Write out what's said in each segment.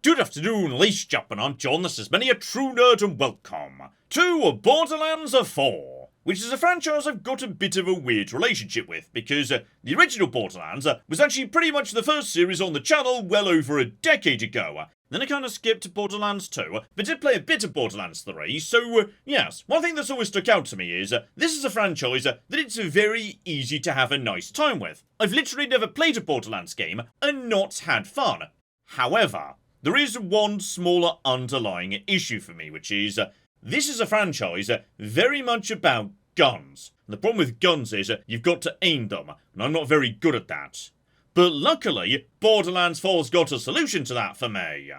Good afternoon, ladies and gentlemen, I'm John, this is many a true nerd, and welcome to Borderlands 4, which is a franchise I've got a bit of a weird relationship with, because the original Borderlands was actually pretty much the first series on the channel well over a decade ago. Then I kind of skipped to Borderlands 2, but did play a bit of Borderlands 3, so yes, one thing that's always stuck out to me is this is a franchise that it's very easy to have a nice time with. I've literally never played a Borderlands game and not had fun. However, there is one smaller underlying issue for me, which is this is a franchise very much about guns. And the problem with guns is you've got to aim them, and I'm not very good at that. But luckily, Borderlands 4's got a solution to that for me.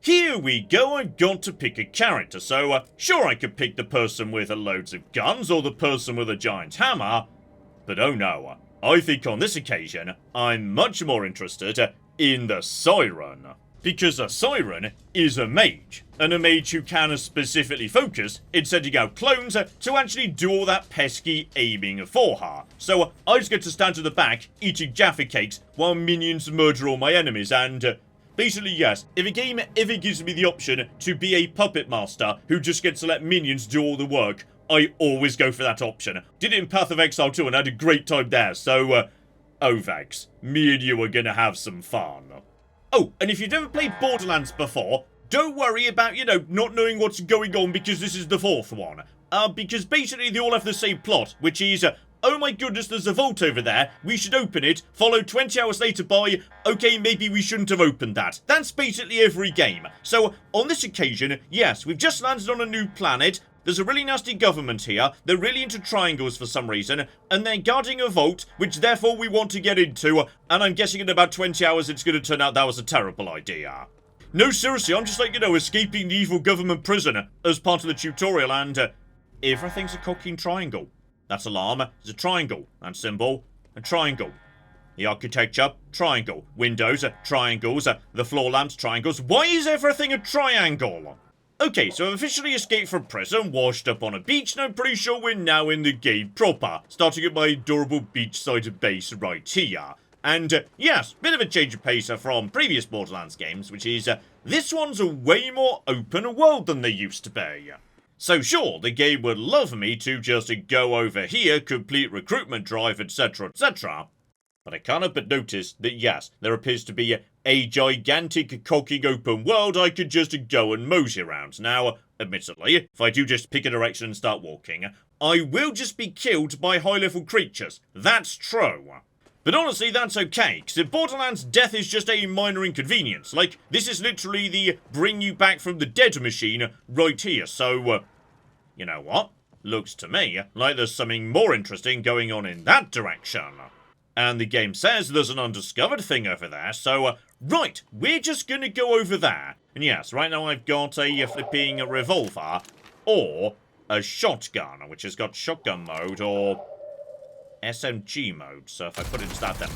Here we go, I've got to pick a character, so sure I could pick the person with loads of guns or the person with a giant hammer, but oh no, I think on this occasion, I'm much more interested in the Siren. Because a Siren is a mage, and a mage who can specifically focus in sending out clones to actually do all that pesky aiming for her. So I just get to stand to the back, eating Jaffa cakes, while minions murder all my enemies, and basically yes, if a game ever gives me the option to be a puppet master who just gets to let minions do all the work, I always go for that option. Did it in Path of Exile 2 and had a great time there, so Ovax, me and you are gonna have some fun. Oh, and if you've never played Borderlands before, don't worry about, not knowing what's going on because this is the fourth one. Because basically they all have the same plot, which is, oh my goodness, there's a vault over there, we should open it, followed 20 hours later by, okay, maybe we shouldn't have opened that. That's basically every game. So, on this occasion, yes, we've just landed on a new planet. There's a really nasty government here, they're really into triangles for some reason, and they're guarding a vault, which therefore we want to get into, and I'm guessing in about 20 hours it's going to turn out that was a terrible idea. No, seriously, I'm just like, escaping the evil government prison as part of the tutorial, and everything's a cocking triangle. That's alarm, it's a triangle, that symbol, a triangle. The architecture, triangle. Windows, triangles. The floor lamps, triangles. Why is everything a triangle? Okay, so I've officially escaped from prison, washed up on a beach, and I'm pretty sure we're now in the game proper, starting at my adorable beachside base right here. And, yes, bit of a change of pace from previous Borderlands games, which is, this one's a way more open world than they used to be. So sure, the game would love me to just go over here, complete recruitment drive, etc, etc. But I can't help but notice that yes, there appears to be a gigantic cocking open world I could just go and mosey around. Now, admittedly, if I do just pick a direction and start walking, I will just be killed by high-level creatures. That's true. But honestly, that's okay, because in Borderlands, death is just a minor inconvenience. Like, this is literally the bring you back from the dead machine right here, so, you know what? Looks to me like there's something more interesting going on in that direction. And the game says there's an undiscovered thing over there, so, right, we're just gonna go over there. And yes, right now I've got a flipping revolver, or a shotgun, which has got shotgun mode, or SMG mode, so if I put it into that then.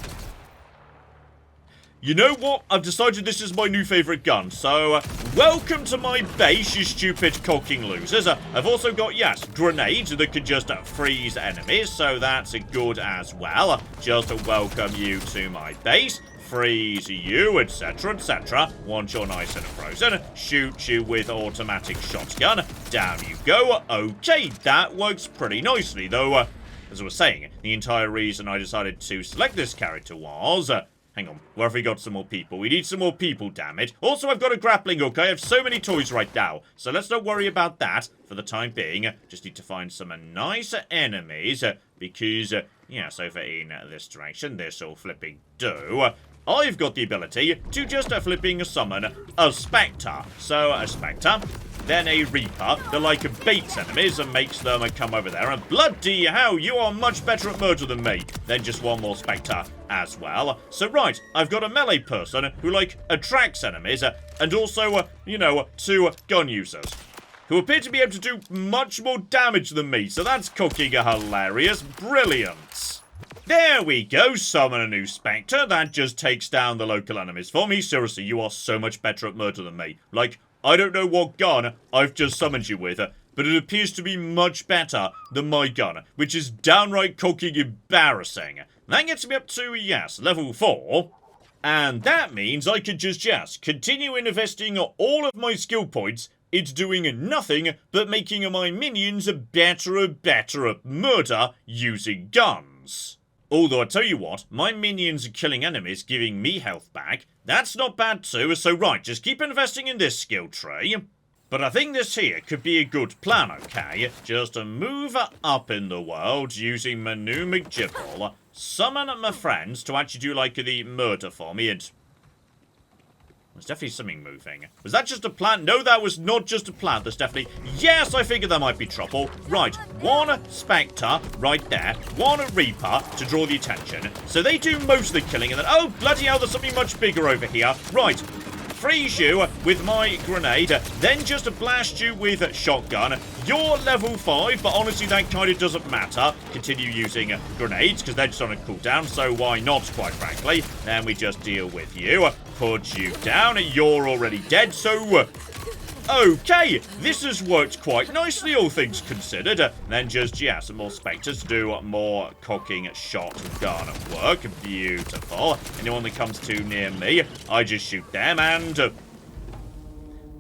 You know what? I've decided this is my new favourite gun, so welcome to my base, you stupid cocking losers. I've also got, yes, grenades that can just freeze enemies, so that's good as well. Just welcome you to my base, freeze you, etc, etc. Once you're nice and frozen, shoot you with automatic shotgun. Down you go. Okay, that works pretty nicely, though, as I was saying, the entire reason I decided to select this character was... hang on, where have we got some more people? We need some more people, damn it. Also, I've got a grappling hook. I have so many toys right now. So let's not worry about that for the time being. Just need to find some nice enemies. Because, yes, over in this direction, this'll flipping do. I've got the ability to just flipping summon a Spectre. So, a Spectre, then a Reaper that like baits enemies and makes them come over there. And bloody hell, you are much better at murder than me. Then just one more Spectre as well. So right, I've got a melee person who like attracts enemies and also, two gun users who appear to be able to do much more damage than me. So that's cooking hilarious. Brilliant. There we go, summon a new Spectre. That just takes down the local enemies for me. Seriously, you are so much better at murder than me. Like, I don't know what gun I've just summoned you with, but it appears to be much better than my gun, which is downright cocking embarrassing. That gets me up to, yes, level 4. And that means I could just continue investing all of my skill points into doing nothing but making my minions better and better at murder using guns. Although I tell you what, my minions are killing enemies, giving me health back. That's not bad too, so right, just keep investing in this skill tree. But I think this here could be a good plan, okay? Just to move up in the world using my new McGibble, summon my friends to actually do, like, the murder for me, and... There's definitely something moving. Was that just a plant? No, that was not just a plant. There's definitely... Yes, I figured there might be trouble. Right, one Spectre right there. One Reaper to draw the attention. So they do most of the killing. And then... Oh, bloody hell, there's something much bigger over here. Right. Freeze you with my grenade, then just blast you with a shotgun. You're level 5, but honestly that kind of doesn't matter. Continue using grenades, because they're just on a cooldown, so why not, quite frankly. Then we just deal with you, put you down, you're already dead, so... Okay, this has worked quite nicely, all things considered. Then just, some more Spectres to do more cocking shotgun work. Beautiful. Anyone that comes too near me, I just shoot them, and...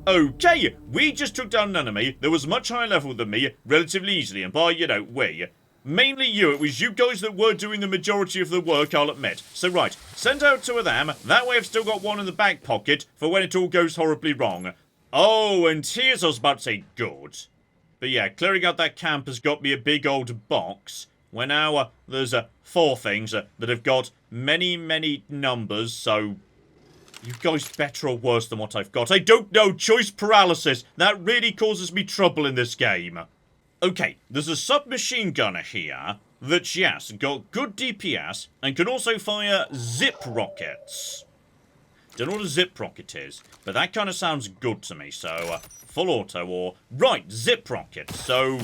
Okay, we just took down an enemy that was much higher level than me, relatively easily, and by, we... Mainly you, it was you guys that were doing the majority of the work, I'll admit. So right, send out 2 of them, that way I've still got 1 in the back pocket for when it all goes horribly wrong. Oh, and here's I was about to say good. But yeah, clearing out that camp has got me a big old box. Where now there's 4 things that have got many, many numbers, so... You guys better or worse than what I've got? I don't know, choice paralysis. That really causes me trouble in this game. Okay, there's a submachine gunner here that, yes, got good DPS and can also fire zip rockets. Don't know what a zip rocket is, but that kind of sounds good to me, so full auto or... Right, zip rocket, so...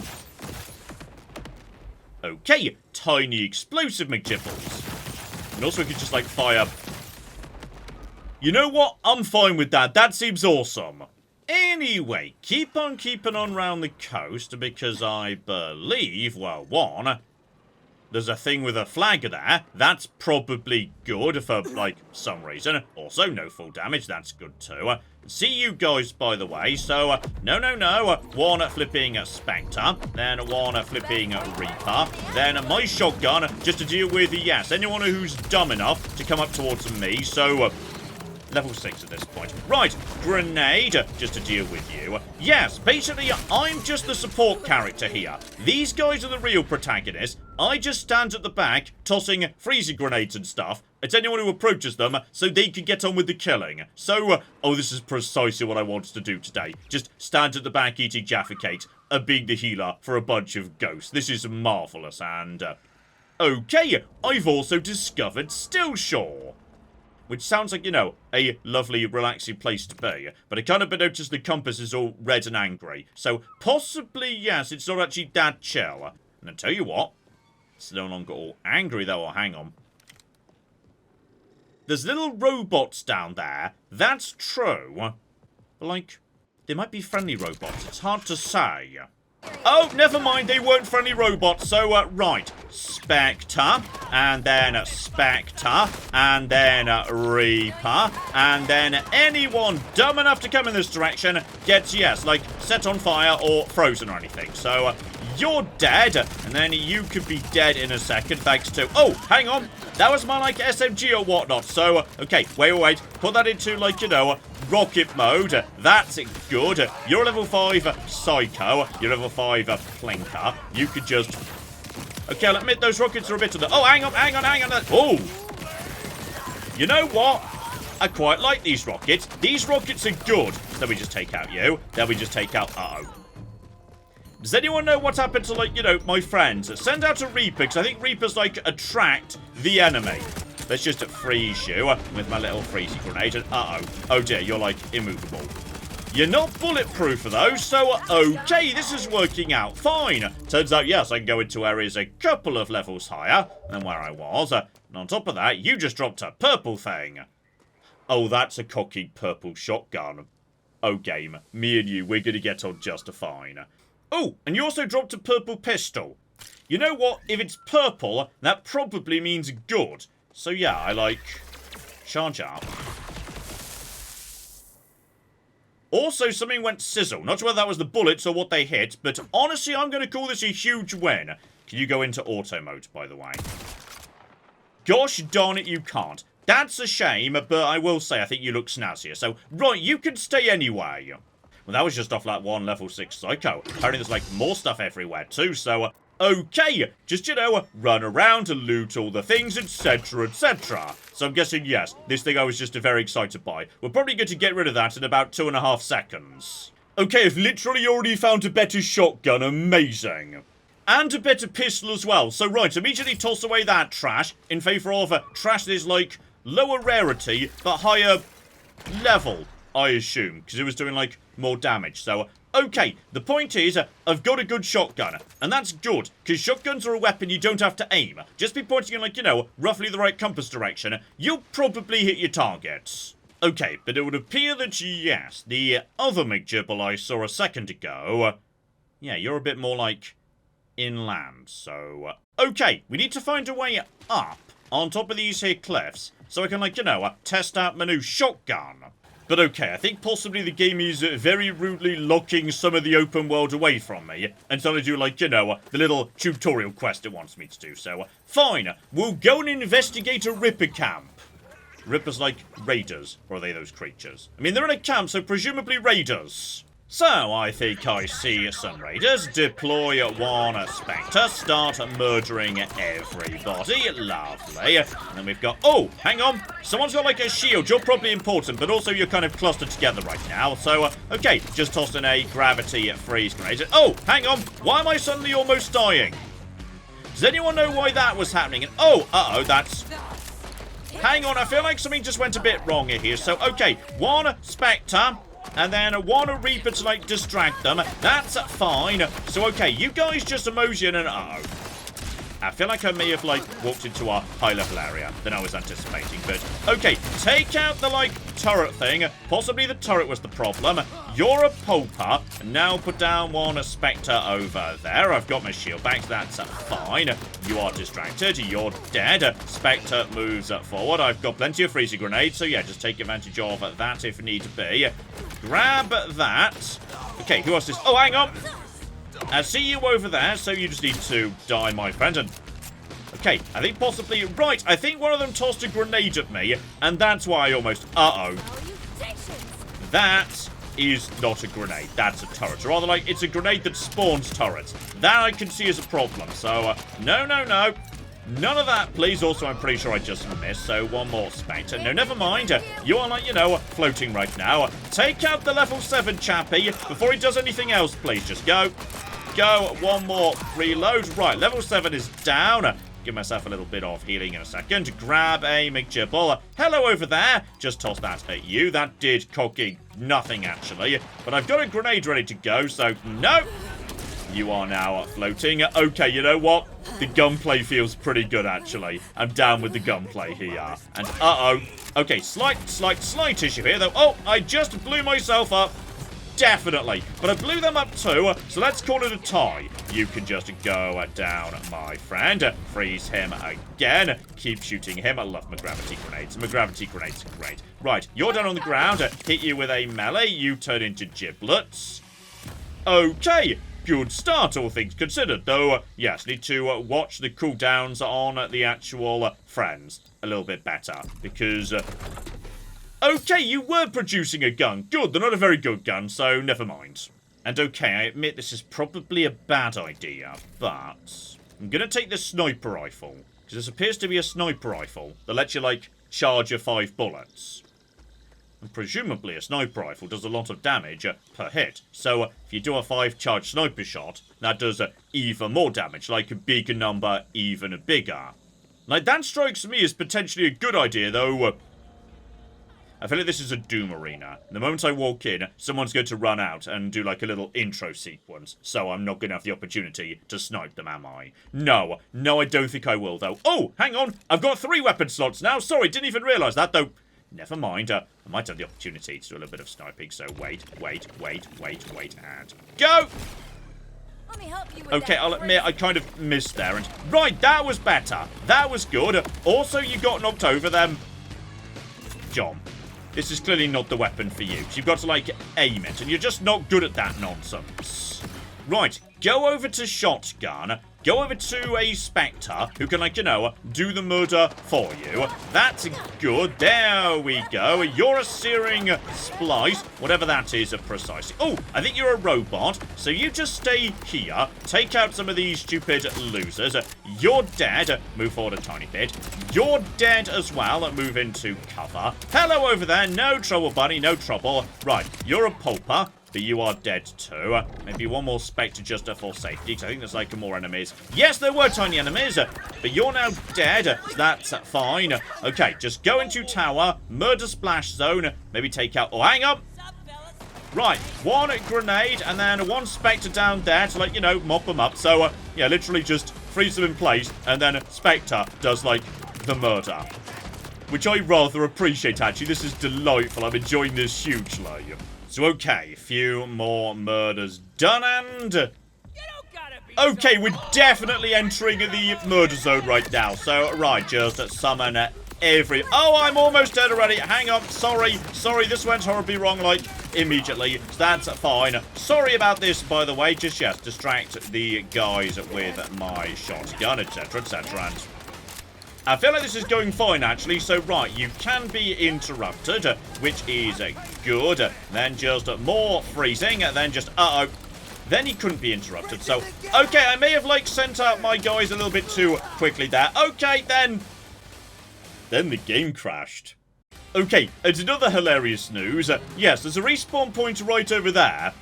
Okay, tiny explosive McGibbles. And also we could just, like, fire... You know what? I'm fine with that. That seems awesome. Anyway, keep on keeping on round the coast, because I believe, well, one... There's a thing with a flag there. That's probably good for, like, some reason. Also, no full damage. That's good, too. See you guys, by the way. So, no. One flipping Spectre. Then one flipping Reaper. Then my shotgun, just to deal with, yes, anyone who's dumb enough to come up towards me. So, level 6 at this point. Right, grenade, just to deal with you. Yes, basically, I'm just the support character here. These guys are the real protagonists. I just stand at the back, tossing freezing grenades and stuff at anyone who approaches them, so they can get on with the killing. So, oh, this is precisely what I wanted to do today. Just stand at the back eating Jaffa cakes, and being the healer for a bunch of ghosts. This is marvellous, and... okay, I've also discovered Stillshore. Which sounds like, a lovely, relaxing place to be. But I kind of noticed the compass is all red and angry. So, possibly, yes, it's not actually that chill. And I tell you what, it's no longer all angry, though. Oh, hang on. There's little robots down there. That's true. But, like, they might be friendly robots. It's hard to say. Oh, never mind, they weren't friendly robots, so, right. Spectre, and then Spectre, and then Reaper, and then anyone dumb enough to come in this direction gets, yes, like, set on fire or frozen or anything. So, you're dead, and then you could be dead in a second, thanks to... Oh, hang on, that was my, like, SMG or whatnot, so, okay, wait, put that into, like, rocket mode. That's good. You're level 5 Psycho. You're level 5 Plinker. You could just... Okay, I'll admit those rockets are a bit of the... Oh, hang on. Oh! You know what? I quite like these rockets. These rockets are good. Then we just take out you. Then we just take out... Uh-oh. Does anyone know what happened to, like, my friends? Send out a Reaper, because I think Reapers, like, attract the enemy. Let's just freeze you with my little freezy grenade. And oh dear, you're like immovable. You're not bulletproof though, so okay, this is working out fine. Turns out, yes, I can go into areas a couple of levels higher than where I was. And on top of that, you just dropped a purple thing. Oh, that's a cocky purple shotgun. Oh, game, me and you, we're gonna get on just fine. Oh, and you also dropped a purple pistol. You know what? If it's purple, that probably means good. So yeah, I like charge up. Also, something went sizzle. Not sure whether that was the bullets or what they hit, but honestly, I'm going to call this a huge win. Can you go into auto mode, by the way? Gosh darn it, you can't. That's a shame, but I will say I think you look snazzier. So, right, you can stay anyway. Well, that was just off like one level 6 psycho. Apparently there's like more stuff everywhere too, so... okay, just, you know, run around and loot all the things, etc, etc. So I'm guessing, yes, this thing I was just very excited by. We're probably going to get rid of that in about 2.5 seconds. Okay, I've literally already found a better shotgun, amazing. And a better pistol as well. So right, immediately toss away that trash in favour of trash that is like lower rarity, but higher level, I assume, because it was doing like more damage. So... okay, the point is, I've got a good shotgun, and that's good, because shotguns are a weapon you don't have to aim. Just be pointing in, like, you know, roughly the right compass direction, you'll probably hit your targets. Okay, but it would appear that, yes, the other McGibble I saw a second ago, yeah, you're a bit more, like, inland, so... okay, we need to find a way up on top of these here cliffs, so I can, like, you know, test out my new shotgun. But okay, I think possibly the game is very rudely locking some of the open world away from me until I do, like, you know, the little tutorial quest it wants me to do. So, fine, we'll go and investigate a Ripper camp. Rippers like raiders, or are they those creatures? I mean, they're in a camp, so presumably raiders. So, I think I see some raiders. Deploy one Spectre. Start murdering everybody. Lovely. And then we've got... oh, hang on. Someone's got, like, a shield. You're probably important, but also you're kind of clustered together right now. So, okay, just tossed in a gravity freeze grenade. Oh, hang on. Why am I suddenly almost dying? Does anyone know why that was happening? And, oh, uh-oh, that's... hang on, I feel like something just went a bit wrong here. So, okay, one Spectre... and then one Reaper to, like, distract them. That's fine. So, okay, you guys just mosey in and... uh-oh. I feel like I may have, like, walked into a high-level area than I was anticipating. But, okay, take out the, like, turret thing. Possibly the turret was the problem. You're a Pulper. Now put down one Spectre over there. I've got my shield back. That's fine. You are distracted. You're dead. Spectre moves forward. I've got plenty of freezing grenades. So, yeah, just take advantage of that if need be. Grab that. Okay, who else is... oh, hang on. I see you over there, so you just need to die, my friend. And okay, I think possibly... right, I think one of them tossed a grenade at me, and that's why I almost... uh-oh. That is not a grenade. That's a turret. Or rather, like, it's a grenade that spawns turrets. That I can see as a problem. So, no, no, no. None of that, please. Also, I'm pretty sure I just missed, so one more Spectre. No, never mind. You are, like, you know, floating right now. Take out the level 7 chappie before he does anything else, please. Just go. Go. One more reload. Right, level 7 is down. Give myself a little bit of healing in a second. Grab a McGibble. Hello over there. Just toss that at you. That did cocky nothing, actually. But I've got a grenade ready to go, so no. You are now floating. Okay, you know what? The gunplay feels pretty good, actually. I'm down with the gunplay here. And, uh-oh. Okay, slight issue here, though. Oh, I just blew myself up. Definitely. But I blew them up too, so let's call it a tie. You can just go down, my friend. Freeze him again. Keep shooting him. I love my gravity grenades. My gravity grenades are great. Right, you're down on the ground. Hit you with a melee. You turn into giblets. Okay. Good start, all things considered, though, yes, need to watch the cooldowns on the actual friends a little bit better, because, okay, you were producing a gun. Good, they're not a very good gun, so never mind. And okay, I admit this is probably a bad idea, but I'm gonna take the sniper rifle, because this appears to be a sniper rifle that lets you, like, charge your 5 bullets. And presumably a sniper rifle does a lot of damage per hit. So if you do a 5-charge sniper shot, that does even more damage, like a bigger number, even bigger. Like, that strikes me as potentially a good idea, though. I feel like this is a Doom arena. The moment I walk in, someone's going to run out and do, like, a little intro sequence. So I'm not going to have the opportunity to snipe them, am I? No, I don't think I will, though. Oh, hang on. I've got 3 weapon slots now. Sorry, didn't even realise that, though. Never mind. I might have the opportunity to do a little bit of sniping, so wait, and go! Let me help you with okay, that. I'll admit I kind of missed there, and right, that was better. That was good. Also, you got knocked over them. John, this is clearly not the weapon for you. So you've got to, like, aim it, and you're just not good at that nonsense. Right, go over to shotgun. Go over to a Spectre who can, like, you know, do the murder for you. That's good. There we go. You're a searing splice, whatever that is precisely. Oh, I think you're a robot. So you just stay here. Take out some of these stupid losers. You're dead. Move forward a tiny bit. You're dead as well. Move into cover. Hello over there. No trouble, buddy. No trouble. Right, you're a pulper. But you are dead too. Maybe one more Spectre just for safety, because I think there's like more enemies. Yes, there were tiny enemies, but you're now dead. So that's fine. Okay, just go into tower, murder splash zone, maybe take out... Oh, hang on! Right, one grenade, and then one Spectre down there to, like, you know, mop them up. So, yeah, literally just freeze them in place, and then Spectre does, like, the murder. Which I rather appreciate, actually. This is delightful. I'm enjoying this hugely. So, okay, a few more murders done, and... Okay, we're definitely entering the murder zone right now. So, right, just summon every... Oh, I'm almost dead already. Hang on, sorry, this went horribly wrong, like, immediately. So that's fine. Sorry about this, by the way. Just, yes, distract the guys with my shotgun, etc., etc., and... I feel like this is going fine, actually. So, right, you can be interrupted, which is good. Then just more freezing. Then just, uh-oh. Then he couldn't be interrupted. So, okay, I may have, like, sent out my guys a little bit too quickly there. Okay, then. Then the game crashed. Okay, it's another hilarious news. Yes, there's a respawn point right over there.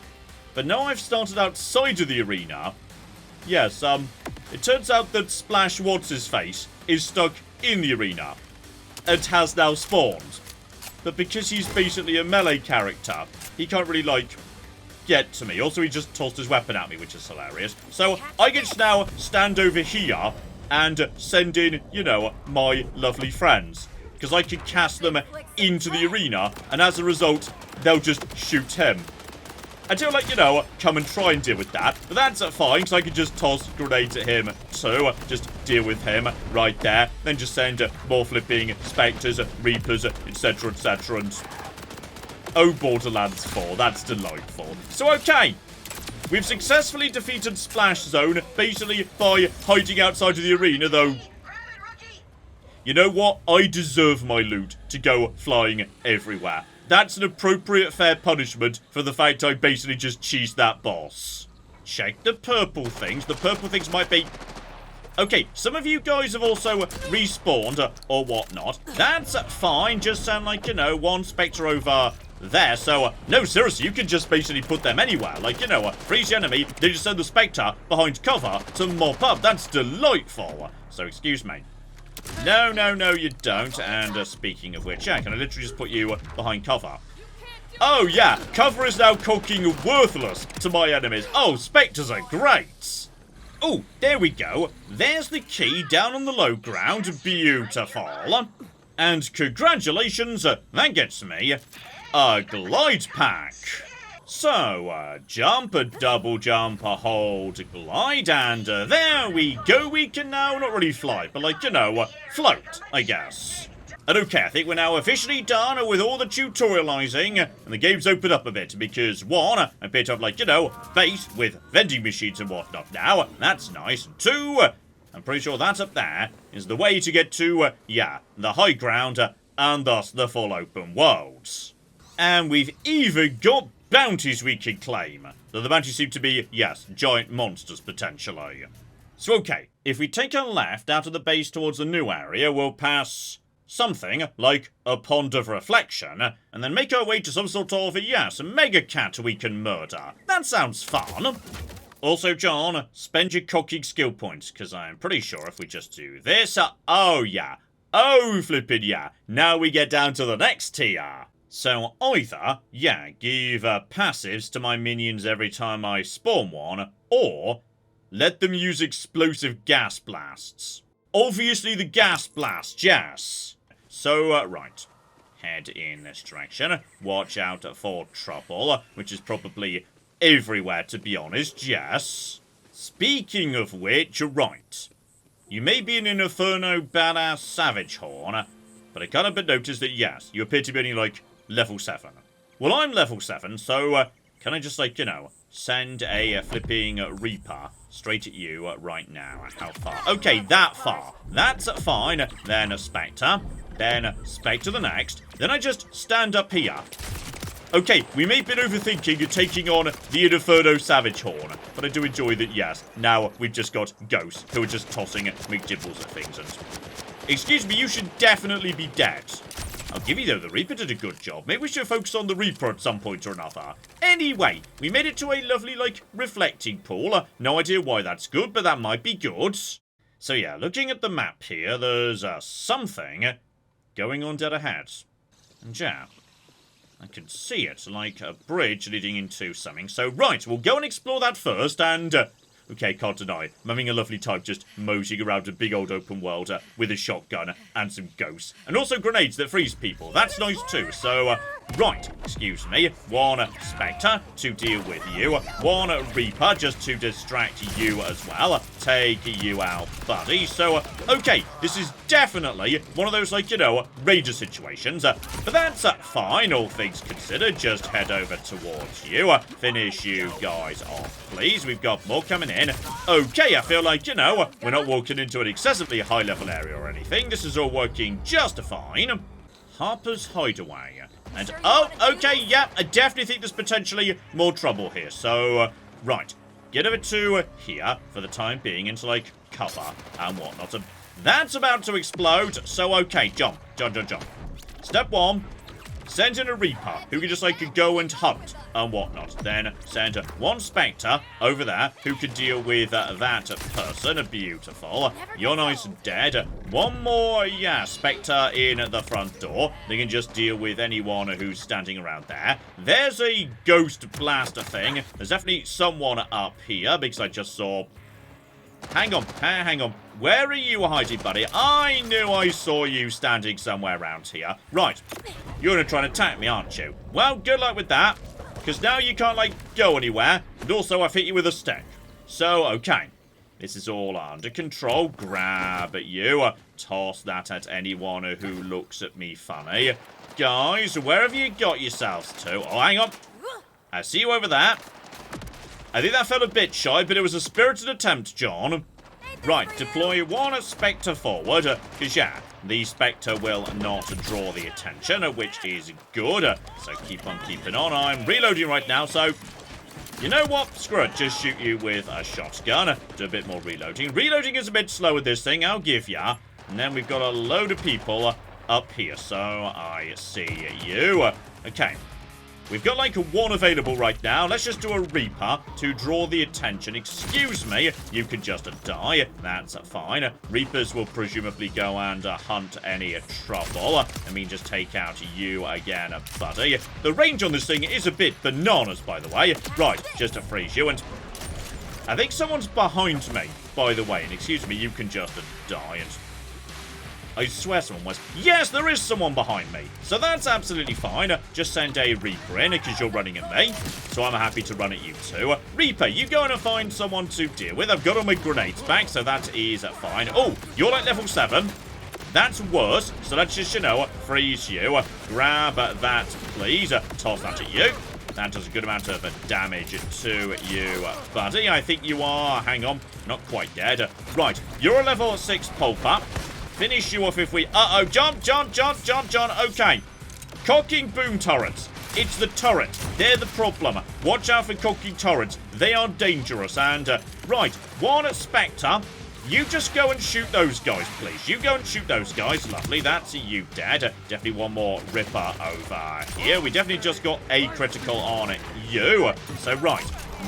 But now I've started outside of the arena. Yes, it turns out that Splash What's-His-Face is stuck in the arena and has now spawned. But because he's basically a melee character, he can't really, like, get to me. Also, he just tossed his weapon at me, which is hilarious. So, I can just now stand over here and send in, you know, my lovely friends. Because I can cast them into the arena, and as a result, they'll just shoot him. Until, like, you know, come and try and deal with that. But that's fine, because I can just toss grenades at him, too. Just deal with him right there. Then just send more flipping Spectres, Reapers, etc., etc., and... Oh, Borderlands 4, that's delightful. So, okay. We've successfully defeated Splash Zone, basically by hiding outside of the arena, though... You know what? I deserve my loot to go flying everywhere. That's an appropriate fair punishment for the fact I basically just cheesed that boss. Check the purple things. The purple things might be... Okay, some of you guys have also respawned or whatnot. That's fine. Just sound like, you know, one Spectre over there. So, no, seriously, you can just basically put them anywhere. Like, you know, freeze the enemy, then just send the Spectre behind cover to mop up. That's delightful. So, excuse me. No, you don't. And speaking of which, yeah, can I literally just put you behind cover? Oh, yeah, cover is now cooking worthless to my enemies. Oh, Spectres are great. Oh, there we go. There's the key down on the low ground. Beautiful. And congratulations, that gets me a glide pack. So, jump, a double jump, a hold, glide, and there we go. We can now not really fly, but, like, you know, float, I guess. And okay, I think we're now officially done with all the tutorializing, and the game's opened up a bit, because one, I appear to have, like, you know, base with vending machines and whatnot now. That's nice. And two, I'm pretty sure that up there is the way to get to, yeah, the high ground, and thus the full open worlds. And we've even got bounties we can claim. Though the bounties seem to be, yes, giant monsters, potentially. So, okay, if we take a left out of the base towards the new area, we'll pass something like a pond of reflection, and then make our way to some sort of, yes, mega cat we can murder. That sounds fun. Also, John, spend your cooking skill points, because I'm pretty sure if we just do this, oh, yeah. Oh, flippin' yeah. Now we get down to the next tier. So either, yeah, give passives to my minions every time I spawn one, or let them use explosive gas blasts. Obviously the gas blast, yes. So, right. Head in this direction. Watch out for trouble, which is probably everywhere, to be honest, yes. Speaking of which, right. You may be an Inferno badass Savage Horn, But I can't help but notice that, yes, you appear to be only, like, level 7. Well, I'm level 7, so can I just, like, you know, send a flipping Reaper straight at you right now? How far? Okay, that far. That's fine. Then a Spectre. Then Spectre the next. Then I just stand up here. Okay, we may have been overthinking and taking on the Inferno Savage Horn, but I do enjoy that, yes, now we've just got ghosts who are just tossing McDibbles at things and... Excuse me, you should definitely be dead. I'll give you, though, the Reaper did a good job. Maybe we should focus on the Reaper at some point or another. Anyway, we made it to a lovely, like, reflecting pool. No idea why that's good, but that might be good. So, yeah, looking at the map here, there's something going on dead ahead. And, yeah, I can see it, like a bridge leading into something. So, right, we'll go and explore that first, and... okay, can't deny, I'm having a lovely time just moseying around a big old open world with a shotgun and some ghosts. And also grenades that freeze people. That's nice too. So, right, excuse me. One Spectre to deal with you. One Reaper just to distract you as well. Take you out, buddy. So, okay, this is definitely one of those, like, you know, Raider situations. But that's fine, all things considered. Just head over towards you. Finish you guys off, please. We've got more coming in. Okay, I feel like, you know, we're not walking into an excessively high-level area or anything. This is all working just fine. Harper's Hideaway. And, oh, okay, yeah, I definitely think there's potentially more trouble here. So, right, get over to here for the time being into, like, cover and whatnot. And that's about to explode. So, okay, jump. Step 1. Send in a Reaper who can just, like, go and hunt and whatnot. Then send one Spectre over there who can deal with that person. Beautiful. You're nice and dead. One more, yeah, Spectre in the front door. They can just deal with anyone who's standing around there. There's a ghost blaster thing. There's definitely someone up here because I just saw... Hang on. Where are you hiding, buddy? I knew I saw you standing somewhere around here. Right. You're going to try and attack me, aren't you? Well, good luck with that. Because now you can't, like, go anywhere. And also, I've hit you with a stick. So, okay. This is all under control. Grab at you. Toss that at anyone who looks at me funny. Guys, where have you got yourselves to? Oh, hang on. I see you over there. I think that felt a bit shy, but it was a spirited attempt, John. Right, deploy one Spectre forward, because, yeah, the Spectre will not draw the attention, which is good. So keep on keeping on. I'm reloading right now, so... You know what? Screw it. Just shoot you with a shotgun. Do a bit more reloading. Reloading is a bit slow with this thing, I'll give ya. And then we've got a load of people up here, so I see you. Okay. We've got, like, one available right now. Let's just do a Reaper to draw the attention. Excuse me, you can just die. That's fine. Reapers will presumably go and hunt any trouble. I mean, just take out you again, buddy. The range on this thing is a bit bananas, by the way. Right, just to freeze you. And I think someone's behind me, by the way. And excuse me, you can just die. And I swear someone was. Yes, there is someone behind me. So that's absolutely fine. Just send a Reaper in because you're running at me. So I'm happy to run at you too. Reaper, you go in and find someone to deal with. I've got all my grenades back, so that is fine. Oh, you're like level 7. That's worse. So let's just, you know, freeze you. Grab that, please. Toss that at you. That does a good amount of damage to you, buddy. I think you are, hang on, not quite dead. Right, you're a level 6 pulper. Finish you off if we... Uh-oh, John. Okay. Cocking boom turrets. It's the turret. They're the problem. Watch out for cocking turrets. They are dangerous. And, right, one Spectre. You just go and shoot those guys, please. You go and shoot those guys. Lovely. That's you dead. Definitely one more Ripper over here. We definitely just got a critical on you. So, right.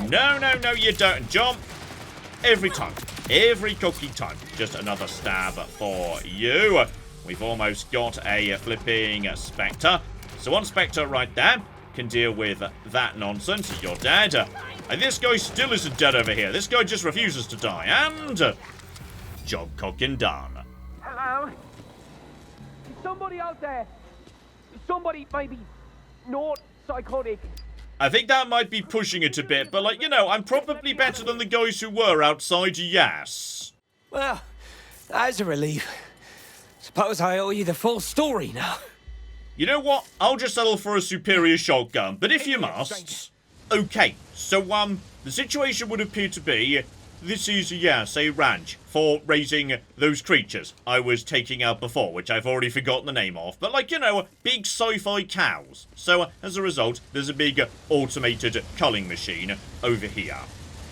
No, you don't. Jump. Every time. Every cookie time. Just another stab for you. We've almost got a flipping Spectre. So one Spectre right there can deal with that nonsense. You're dead. And this guy still isn't dead over here. This guy just refuses to die. And job cocking done. Hello? Is somebody out there? Somebody maybe not psychotic. I think that might be pushing it a bit, but, like, you know, I'm probably better than the guys who were outside, yes. Well, that's a relief. Suppose I owe you the full story now. You know what? I'll just settle for a superior shotgun, but if you must... Okay, so, the situation would appear to be... This is, yes, a ranch for raising those creatures I was taking out before, which I've already forgotten the name of. But, like, you know, big sci-fi cows. So, as a result, there's a big automated culling machine over here.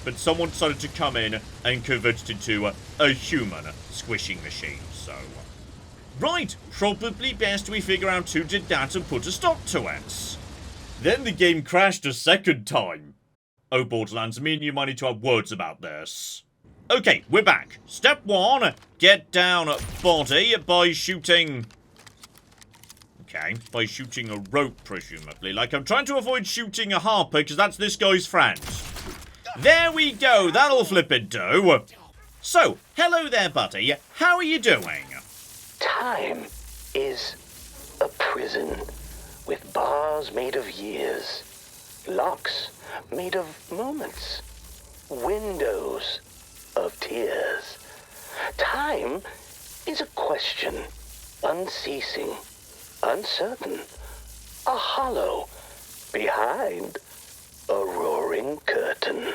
But someone decided to come in and convert it into a human squishing machine, so... Right, probably best we figure out who did that and put a stop to it. Then the game crashed a second time. Oh, Borderlands, me and you might need to have words about this. Okay, we're back. Step 1, get down body by shooting... Okay, by shooting a rope, presumably. Like, I'm trying to avoid shooting a harper, because that's this guy's friend. There we go, that'll flip it do. So, hello there, buddy. How are you doing? Time is a prison with bars made of years, locks made of moments, windows of tears. Time is a question, unceasing, uncertain, a hollow behind a roaring curtain.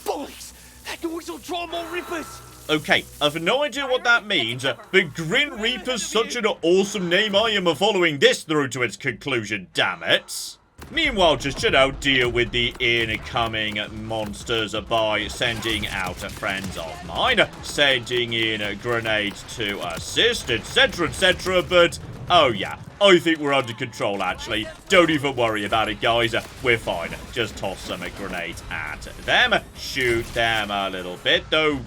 Boys, that noise will draw more Reapers. Okay, I've no idea what that means, but Grim Reaper's such an awesome name, I am following this through to its conclusion, damn it. Meanwhile, just, you know, deal with the incoming monsters by sending out friends of mine, sending in grenades to assist, etc, but, oh yeah, I think we're under control, actually. Don't even worry about it, guys. We're fine. Just toss some grenades at them, shoot them a little bit, though.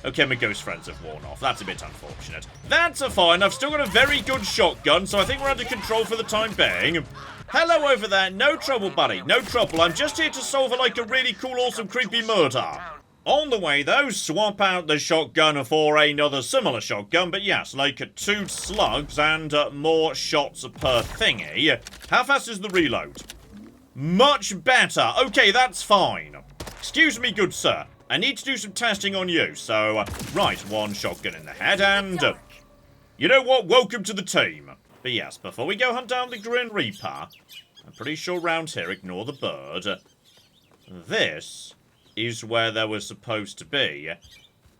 Okay, my ghost friends have worn off. That's a bit unfortunate. That's fine. I've still got a very good shotgun, so I think we're under control for the time being. Hello over there. No trouble, buddy. No trouble. I'm just here to solve, like, a really cool, awesome, creepy murder. On the way, though, swap out the shotgun for another similar shotgun, but yes, like 2 slugs and more shots per thingy. How fast is the reload? Much better. Okay, that's fine. Excuse me, good sir. I need to do some testing on you, so, right, 1 shotgun in the head, and, you know what, welcome to the team. But yes, before we go hunt down the Grim Reaper, I'm pretty sure round here, ignore the bird, this is where there was supposed to be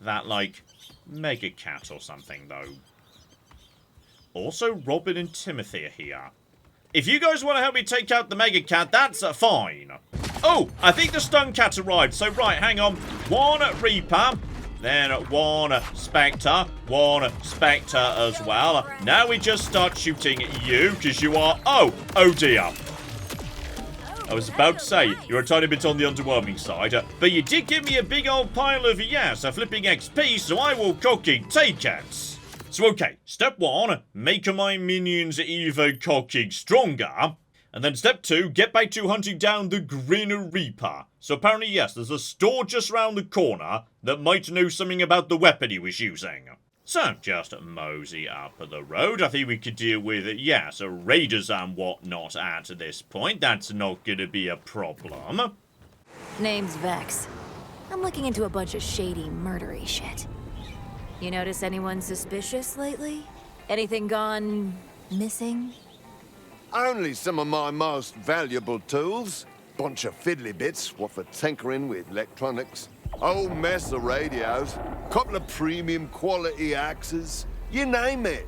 that, like, mega cat or something, though. Also, Robin and Timothy are here. If you guys want to help me take out the mega cat, that's fine. Oh, I think the stun cat arrived. So, right, hang on. 1 Reaper, then 1 Spectre, 1 Spectre as well. Now we just start shooting you, because you are... Oh dear. I was about to say, you're a tiny bit on the underwhelming side, but you did give me a big old pile of, yes, a flipping XP, so I will cooking take it. So, okay, step 1, make my minions even cocking stronger. And then step 2, get back to hunting down the Grim Reaper. So apparently, yes, there's a store just around the corner that might know something about the weapon he was using. So, just mosey up the road. I think we could deal with, yes, raiders and whatnot at this point. That's not gonna be a problem. Name's Vex. I'm looking into a bunch of shady, murdery shit. You notice anyone suspicious lately? Anything gone missing? Only some of my most valuable tools. Bunch of fiddly bits, what for tinkering with electronics. Whole mess of radios. Couple of premium quality axes. You name it.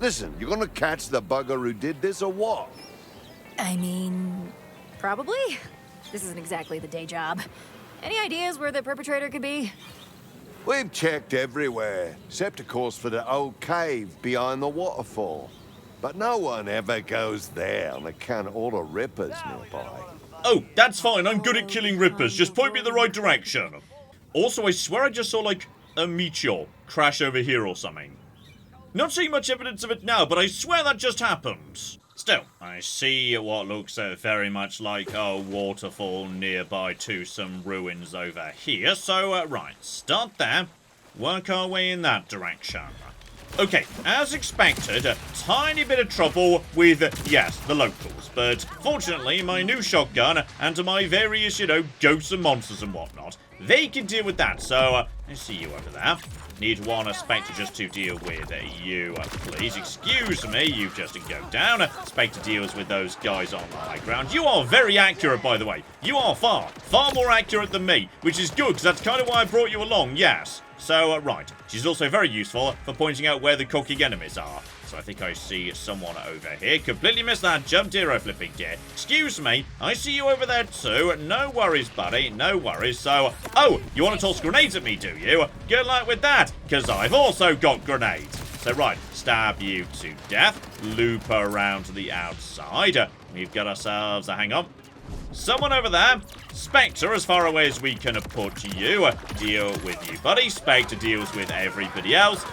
Listen, you gonna catch the bugger who did this or what? I mean, probably. This isn't exactly the day job. Any ideas where the perpetrator could be? We've checked everywhere, except of course for the old cave behind the waterfall. But no one ever goes there on account of all the rippers nearby. Oh, that's fine. I'm good at killing rippers. Just point me in the right direction. Also, I swear I just saw, like, a meteor crash over here or something. Not seeing much evidence of it now, but I swear that just happened. Still, I see what looks very much like a waterfall nearby to some ruins over here. So, right, start there. Work our way in that direction. Okay, as expected, a tiny bit of trouble with, yes, the locals. But fortunately, my new shotgun and my various, you know, ghosts and monsters and whatnot, they can deal with that. So, I see you over there. Need one Spectre just to deal with you, please. Excuse me, you've just to go down. Spectre deals with those guys on the high ground. You are very accurate, by the way. You are far more accurate than me, which is good, because that's kind of why I brought you along, yes. So, right. She's also very useful for pointing out where the cooking enemies are. So I think I see someone over here. Completely missed that jump, hero flipping dear. Excuse me, I see you over there too. No worries, buddy, no worries. So, oh, you want to toss grenades at me, do you? Good luck with that, because I've also got grenades. So, right, stab you to death. Loop around to the outside. We've got ourselves a hang on. Someone over there. Spectre, as far away as we can put you. Deal with you, buddy. Spectre deals with everybody else.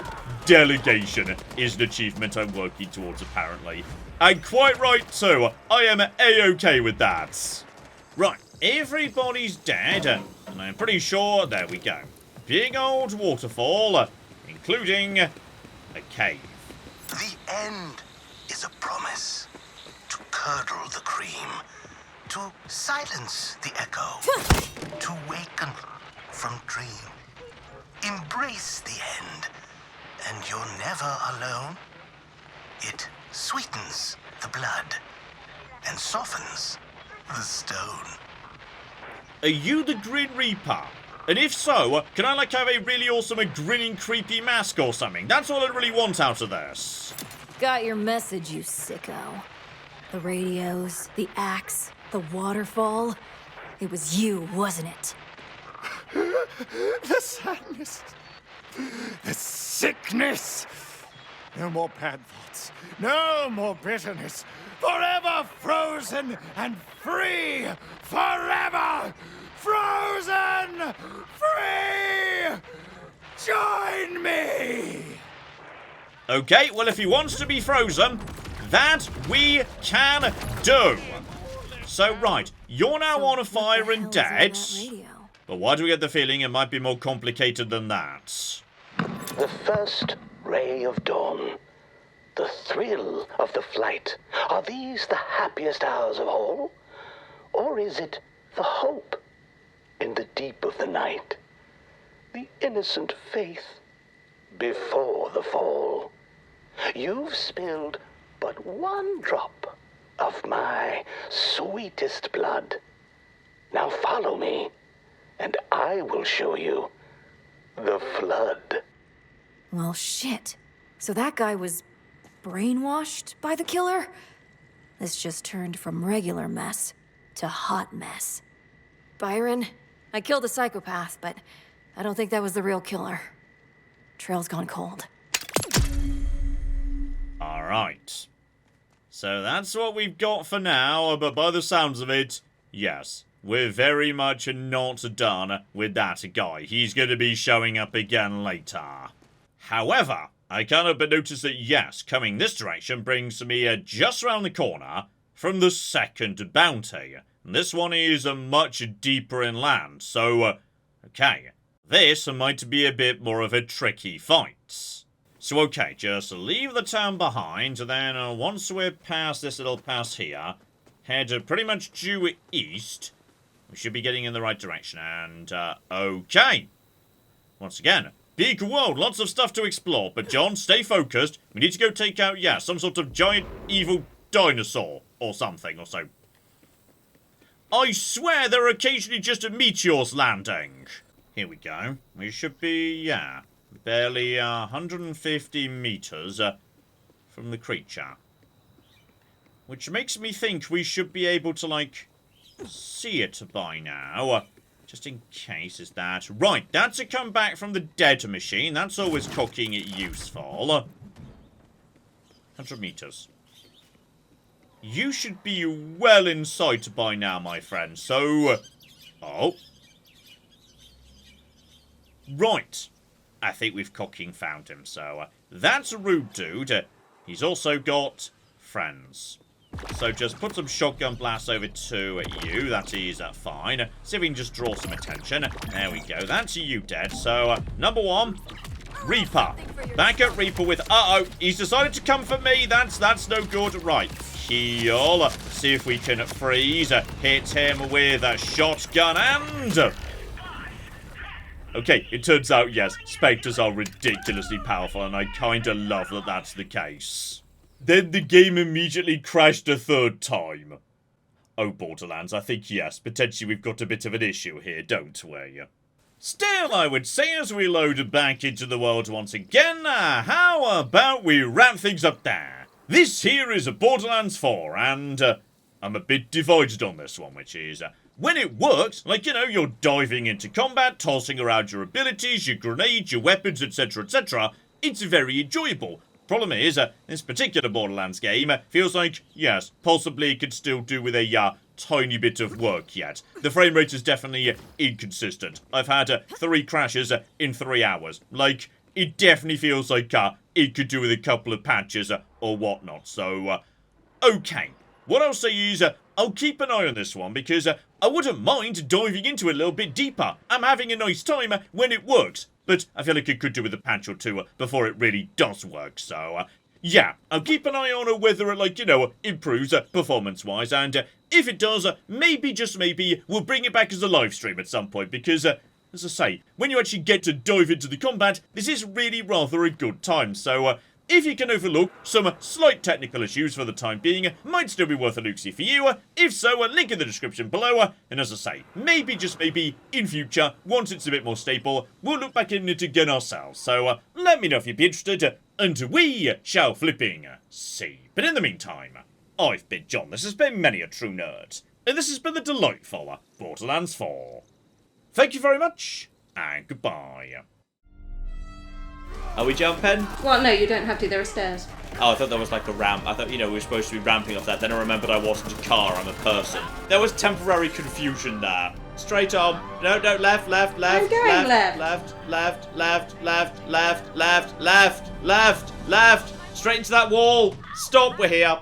Delegation is an achievement I'm working towards, apparently. And quite right, too. I am A-OK with that. Right, everybody's dead. And I'm pretty sure, there we go. Big old waterfall, including a cave. The end is a promise to curdle the cream, to silence the echo, to waken from dream. Embrace the end, and you're never alone. It sweetens the blood and softens the stone. Are you the Grin Reaper? And if so, can I have a really awesome grinning creepy mask or something? That's all I really want out of this. Got your message, you sicko. The radios, the axe, the waterfall. It was you, wasn't it? The sadness. The sickness. No more bad thoughts. No more bitterness. Forever frozen and free. Forever frozen free. Join me. Okay, well, if he wants to be frozen, that we can do. So, right, you're now on fire and dead. But why do we get the feeling it might be more complicated than that? The first ray of dawn, the thrill of the flight. Are these the happiest hours of all? Or is it the hope in the deep of the night? The innocent faith before the fall. You've spilled but one drop of my sweetest blood. Now follow me, and I will show you the flood. Well, shit. So that guy was brainwashed by the killer? This just turned from regular mess to hot mess. Byron, I killed a psychopath, but I don't think that was the real killer. Trail's gone cold. Alright. So that's what we've got for now, but by the sounds of it, yes, we're very much not done with that guy. He's going to be showing up again later. However, I can't help but notice that, yes, coming this direction brings me just around the corner from the second bounty. And this one is much deeper inland, so, okay, this might be a bit more of a tricky fight. So, okay, just leave the town behind, and then once we're past this little pass here, head pretty much due east. We should be getting in the right direction, and, okay. Once again, big world, lots of stuff to explore, but John, stay focused. We need to go take out, yeah, some sort of giant evil dinosaur, or something, or so. I swear there are occasionally just meteors landing. Here we go. We should be, yeah, barely 150 meters from the creature. Which makes me think we should be able to, see it by now. Just in case, is that... Right, that's a comeback from the dead machine. That's always cooking it useful. 100 meters. You should be well in sight by now, my friend. So... oh. Right. I think we've cooking found him, so... that's a rude dude. He's also got friends. So just put some shotgun blasts over to you. That is fine. See if we can just draw some attention. There we go. That's you dead. So, number one, Reaper. Back at Reaper with... uh-oh, he's decided to come for me. That's no good. Right. Heal. See if we can freeze. Hit him with a shotgun and... Okay, it turns out, yes, spectres are ridiculously powerful, and I kinda love that that's the case. Then the game immediately crashed a third time. Oh, Borderlands, I think, yes, potentially we've got a bit of an issue here, don't we? Still, I would say as we load back into the world once again, how about we wrap things up there? This here is a Borderlands 4, and I'm a bit divided on this one, which is, when it works, like, you know, you're diving into combat, tossing around your abilities, your grenades, your weapons, etc., etc., it's very enjoyable. Problem is, this particular Borderlands game feels like, yes, possibly it could still do with a tiny bit of work yet. The frame rate is definitely inconsistent. I've had 3 crashes in 3 hours. Like, it definitely feels like it could do with a couple of patches or whatnot. So, okay. What I'll say is, I'll keep an eye on this one because I wouldn't mind diving into it a little bit deeper. I'm having a nice time when it works. But I feel like it could do with a patch or 2 before it really does work, so, yeah, I'll keep an eye on whether it, like, you know, improves performance-wise, and if it does, maybe, just maybe, we'll bring it back as a live stream at some point, because, as I say, when you actually get to dive into the combat, this is really rather a good time, so, if you can overlook some slight technical issues for the time being, might still be worth a look-see for you. If so, a link in the description below. And as I say, maybe, just maybe, in future, once it's a bit more stable, we'll look back in it again ourselves. So let me know if you'd be interested, and we shall flipping see. But in the meantime, I've been John, this has been Many a True Nerd, and this has been the delightful Borderlands 4. Thank you very much, and goodbye. Are we jumping? Well, no, you don't have to. There are stairs. Oh, I thought there was like a ramp. I thought, you know, we were supposed to be ramping off that. Then I remembered I wasn't a car, I'm a person. There was temporary confusion there. Straight on. No, left, left, left. I'm going left. Left, left, left, left, left, left, left, left, left. Straight into that wall. Stop, we're here.